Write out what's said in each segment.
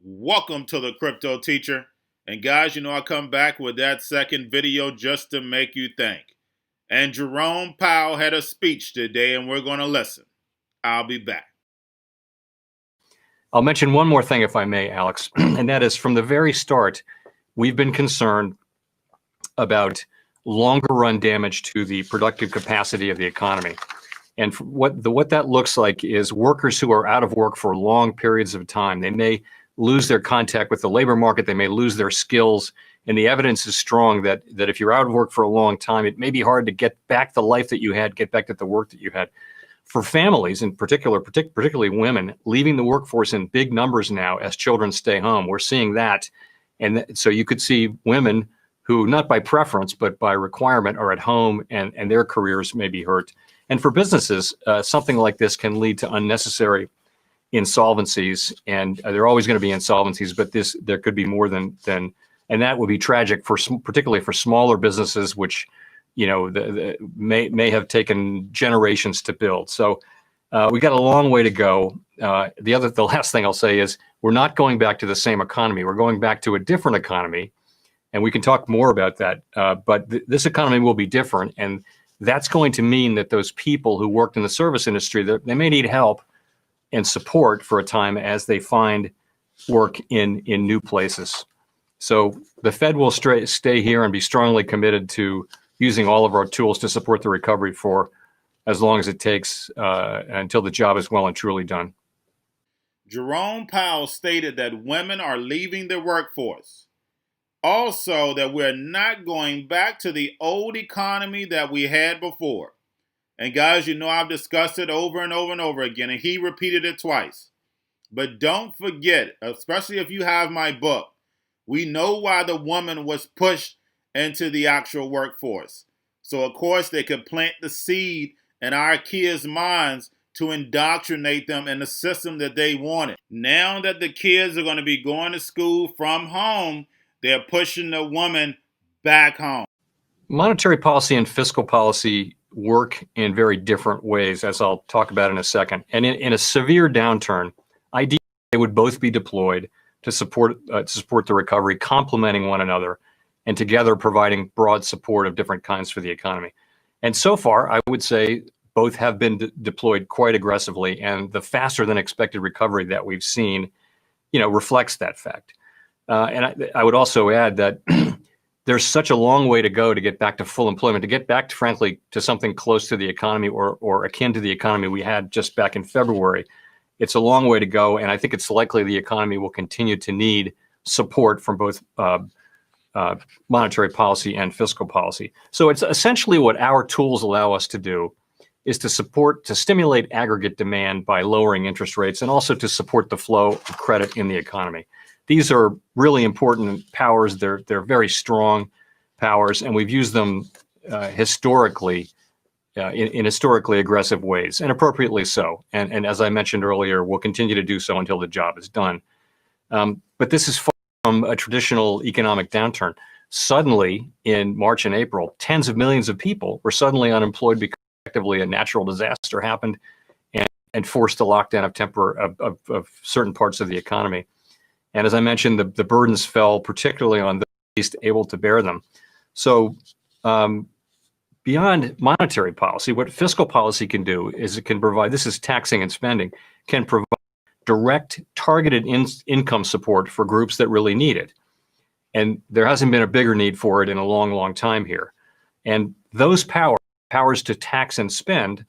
Welcome to the Crypto Teacher. And guys, I come back with that second video just to make you think. And Jerome Powell had a speech today, and we're going to listen. I'll be back. I'll mention one more thing, if I may, Alex, and that is from the very start, we've been concerned about longer run damage to the productive capacity of the economy. And what that looks like is workers who are out of work for long periods of time. They may lose their contact with the labor market. They may lose their skills. And the evidence is strong that if you're out of work for a long time, it may be hard to get back the life that you had, get back to the work that you had. For families in particular, particularly women, leaving the workforce in big numbers now as children stay home. We're seeing that. And so you could see women who, not by preference, but by requirement, are at home and their careers may be hurt. And for businesses, something like this can lead to unnecessary insolvencies, and there are always going to be insolvencies, but there could be more than, and that would be tragic for particularly for smaller businesses, which may have taken generations to build. So we got a long way to go. The last thing I'll say is we're not going back to the same economy. We're going back to a different economy, and we can talk more about that. But this economy will be different, and that's going to mean that those people who worked in the service industry, they may need help and support for a time as they find work in new places. So the Fed will stay here and be strongly committed to using all of our tools to support the recovery for as long as it takes until the job is well and truly done. Jerome Powell stated that women are leaving the workforce. Also, that we're not going back to the old economy that we had before. And guys, I've discussed it over and over and over again, and he repeated it twice. But don't forget, especially if you have my book, we know why the woman was pushed into the actual workforce. So, of course, they could plant the seed in our kids' minds to indoctrinate them in the system that they wanted. Now that the kids are going to be going to school from home, they're pushing the woman back home. Monetary policy and fiscal policy work in very different ways, as I'll talk about in a second. And in a severe downturn, ideally, they would both be deployed to support the recovery, complementing one another, and together providing broad support of different kinds for the economy. And so far, I would say both have been deployed quite aggressively, and the faster than expected recovery that we've seen, reflects that fact. And I would also add that there's such a long way to go to get back to full employment, to get back, frankly, to something close to the economy or akin to the economy we had just back in February. It's a long way to go, and I think it's likely the economy will continue to need support from both monetary policy and fiscal policy. So it's essentially what our tools allow us to do is to stimulate aggregate demand by lowering interest rates and also to support the flow of credit in the economy. These are really important powers. They're very strong powers, and we've used them historically in historically aggressive ways, and appropriately so. And as I mentioned earlier, we'll continue to do so until the job is done. But this is far from a traditional economic downturn. Suddenly, in March and April, tens of millions of people were suddenly unemployed because effectively a natural disaster happened and forced a lockdown of certain parts of the economy. And as I mentioned, the burdens fell particularly on those least able to bear them. So beyond monetary policy, what fiscal policy can do is it can provide, this is taxing and spending, can provide direct targeted income support for groups that really need it. And there hasn't been a bigger need for it in a long, long time here. And those powers to tax and spend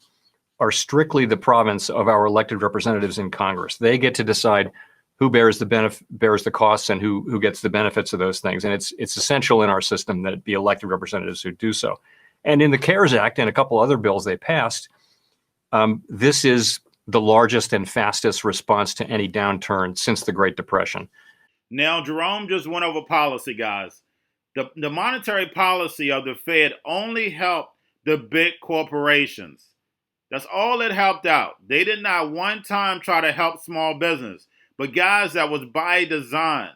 are strictly the province of our elected representatives in Congress. They get to decide who bears the costs and who gets the benefits of those things. And it's essential in our system that it be elected representatives who do so. And in the CARES Act and a couple other bills they passed, this is the largest and fastest response to any downturn since the Great Depression. Now, Jerome just went over policy, guys. The monetary policy of the Fed only helped the big corporations. That's all it helped out. They did not one time try to help small business. But guys, that was by design.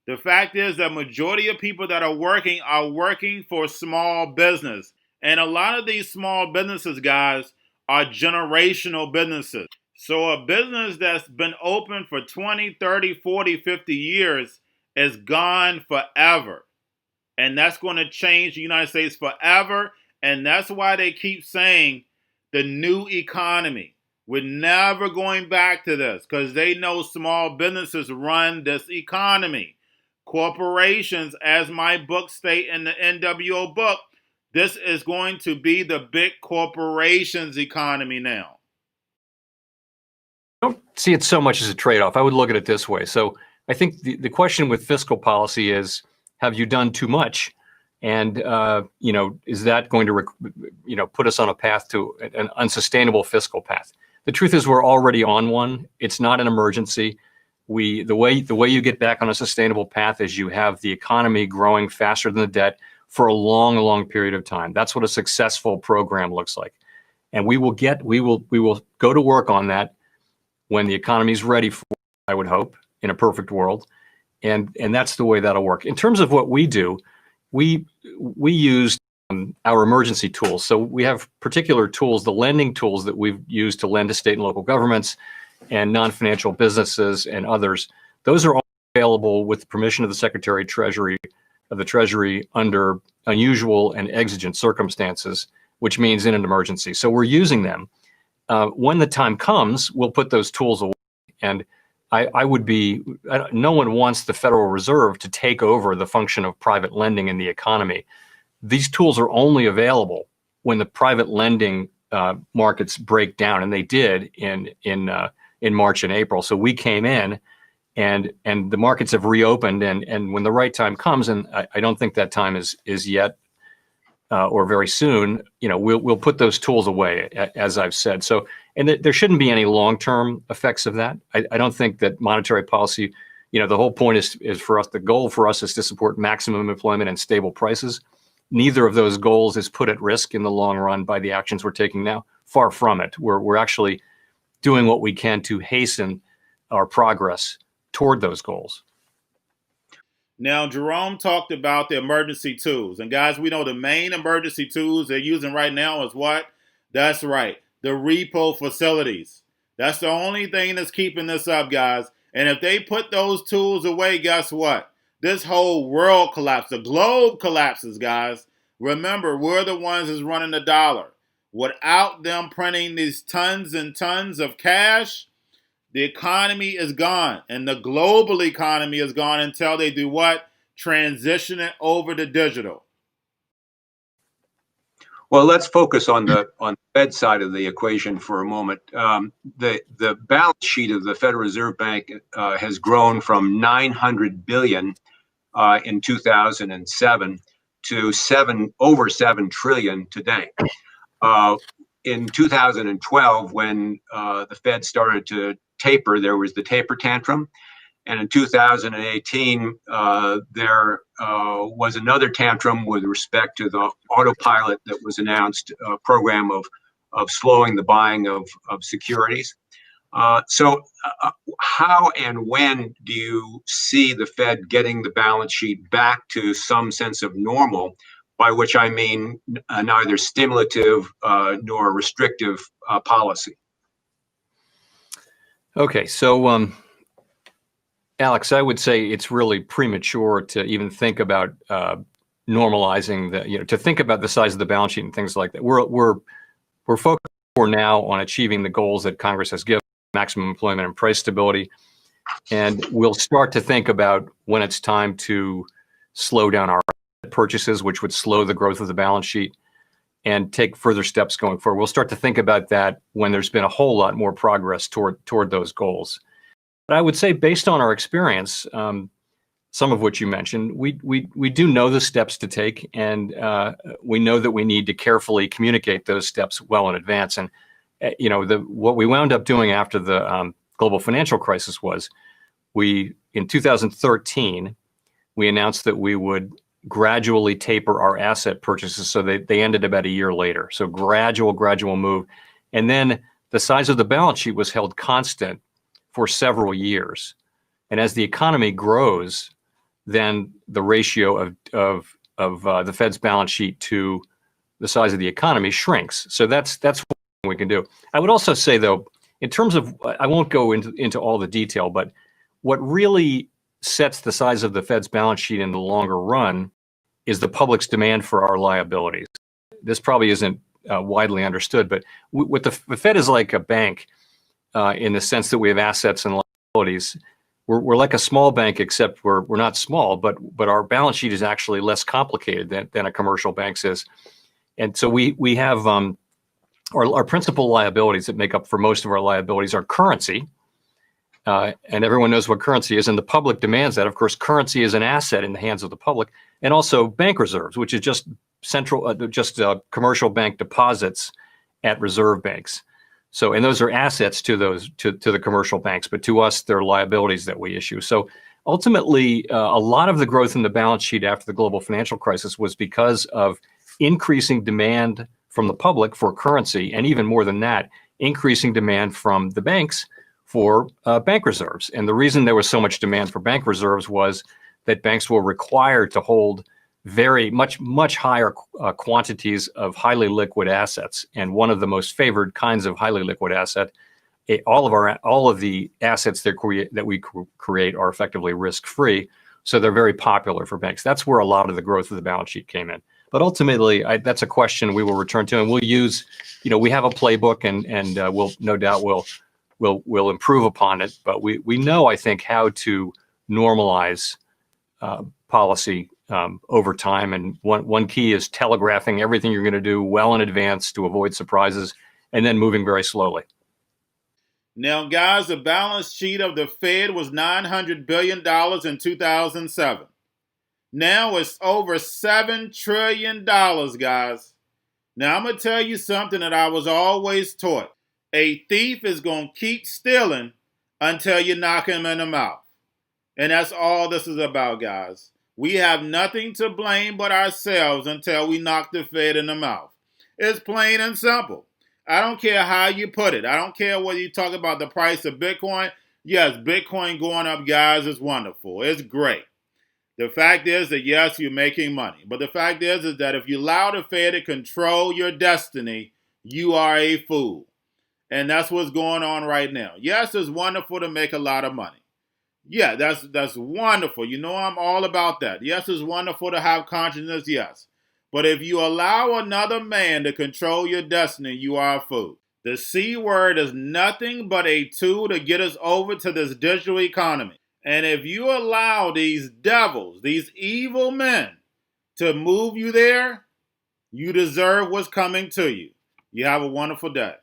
The fact is that majority of people that are working for small business. And a lot of these small businesses, guys, are generational businesses. So a business that's been open for 20, 30, 40, 50 years is gone forever. And that's going to change the United States forever. And that's why they keep saying the new economy. We're never going back to this because they know small businesses run this economy. Corporations, as my book state in the NWO book, this is going to be the big corporations economy now. I don't see it so much as a trade-off. I would look at it this way. So I think the question with fiscal policy is, have you done too much? And, is that going to, put us on a path to an unsustainable fiscal path? The truth is we're already on one. It's not an emergency. The way you get back on a sustainable path is you have the economy growing faster than the debt for a long, long period of time. That's what a successful program looks like. And we will go to work on that when the economy is ready for it, I would hope, in a perfect world. And that's the way that'll work. In terms of what we do, we use our emergency tools. So we have particular tools, the lending tools that we've used to lend to state and local governments and non-financial businesses and others. Those are all available with the permission of the Secretary of the Treasury under unusual and exigent circumstances, which means in an emergency. So we're using them. When the time comes, we'll put those tools away. And no one wants the Federal Reserve to take over the function of private lending in the economy. These tools are only available when the private lending markets break down, and they did in March and April. So we came in, and the markets have reopened, and when the right time comes, and I don't think that time is yet or very soon, we'll put those tools away, as I've said. So, and there shouldn't be any long-term effects of that. I don't think that monetary policy, the whole point is for us, the goal for us is to support maximum employment and stable prices. Neither of those goals is put at risk in the long run by the actions we're taking now. Far from it. We're actually doing what we can to hasten our progress toward those goals. Now, Jerome talked about the emergency tools. And guys, we know the main emergency tools they're using right now is what? That's right, the repo facilities. That's the only thing that's keeping this up, guys. And if they put those tools away, guess what? This whole world collapses. The globe collapses, guys. Remember, we're the ones that's running the dollar. Without them printing these tons and tons of cash, the economy is gone. And the global economy is gone until they do what? Transition it over to digital. Well, let's focus on the Fed side of the equation for a moment. The balance sheet of the Federal Reserve Bank has grown from $900 billion in 2007 to over $7 trillion today. In 2012, when the Fed started to taper, there was the taper tantrum. And in 2018, there was another tantrum with respect to the autopilot that was announced, a program of slowing the buying of securities. So how and when do you see the Fed getting the balance sheet back to some sense of normal, by which I mean neither stimulative nor restrictive policy? Okay, so Alex, I would say it's really premature to even think about normalizing to think about the size of the balance sheet and things like that. We're focused for now on achieving the goals that Congress has given, maximum employment and price stability, and we'll start to think about when it's time to slow down our purchases, which would slow the growth of the balance sheet, and take further steps going forward. We'll start to think about that when there's been a whole lot more progress toward those goals. But I would say, based on our experience, some of which you mentioned, we do know the steps to take, and we know that we need to carefully communicate those steps well in advance. And what we wound up doing after the global financial crisis was, in 2013, we announced that we would gradually taper our asset purchases, so they ended about a year later. So gradual move, and then the size of the balance sheet was held constant for several years. And as the economy grows, then the ratio of the Fed's balance sheet to the size of the economy shrinks. So that's what we can do. I would also say, though, in terms of, I won't go into all the detail, but what really sets the size of the Fed's balance sheet in the longer run is the public's demand for our liabilities. This probably isn't widely understood, but what the Fed is like a bank in the sense that we have assets and liabilities. We're like a small bank, except we're not small, but our balance sheet is actually less complicated than a commercial bank's is. And so we have our principal liabilities that make up for most of our liabilities are currency. And everyone knows what currency is, and the public demands that. Of course, currency is an asset in the hands of the public, and also bank reserves, which is just commercial bank deposits at reserve banks. So, and those are assets to the commercial banks, but to us, they're liabilities that we issue. So, ultimately, a lot of the growth in the balance sheet after the global financial crisis was because of increasing demand from the public for currency, and even more than that, increasing demand from the banks for bank reserves. And the reason there was so much demand for bank reserves was that banks were required to hold very much higher quantities of highly liquid assets. And one of the most favored kinds of highly liquid asset, all of the assets that we create are effectively risk-free. So they're very popular for banks. That's where a lot of the growth of the balance sheet came in. But ultimately, that's a question we will return to, and we'll use, we have a playbook, and we'll no doubt we'll improve upon it. But we know, I think, how to normalize policy over time. And one key is telegraphing everything you're going to do well in advance to avoid surprises, and then moving very slowly. Now, guys, the balance sheet of the Fed was $900 billion in 2007. Now it's over $7 trillion, guys. Now, I'm going to tell you something that I was always taught. A thief is going to keep stealing until you knock him in the mouth. And that's all this is about, guys. We have nothing to blame but ourselves until we knock the Fed in the mouth. It's plain and simple. I don't care how you put it. I don't care whether you talk about the price of Bitcoin. Yes, Bitcoin going up, guys, is wonderful. It's great. The fact is that, yes, you're making money. But the fact is that if you allow the Fed to control your destiny, you are a fool. And that's what's going on right now. Yes, it's wonderful to make a lot of money. Yeah, that's wonderful. I'm all about that. Yes, it's wonderful to have consciousness, yes. But if you allow another man to control your destiny, you are a fool. The C word is nothing but a tool to get us over to this digital economy. And if you allow these devils, these evil men, to move you there, you deserve what's coming to you. You have a wonderful day.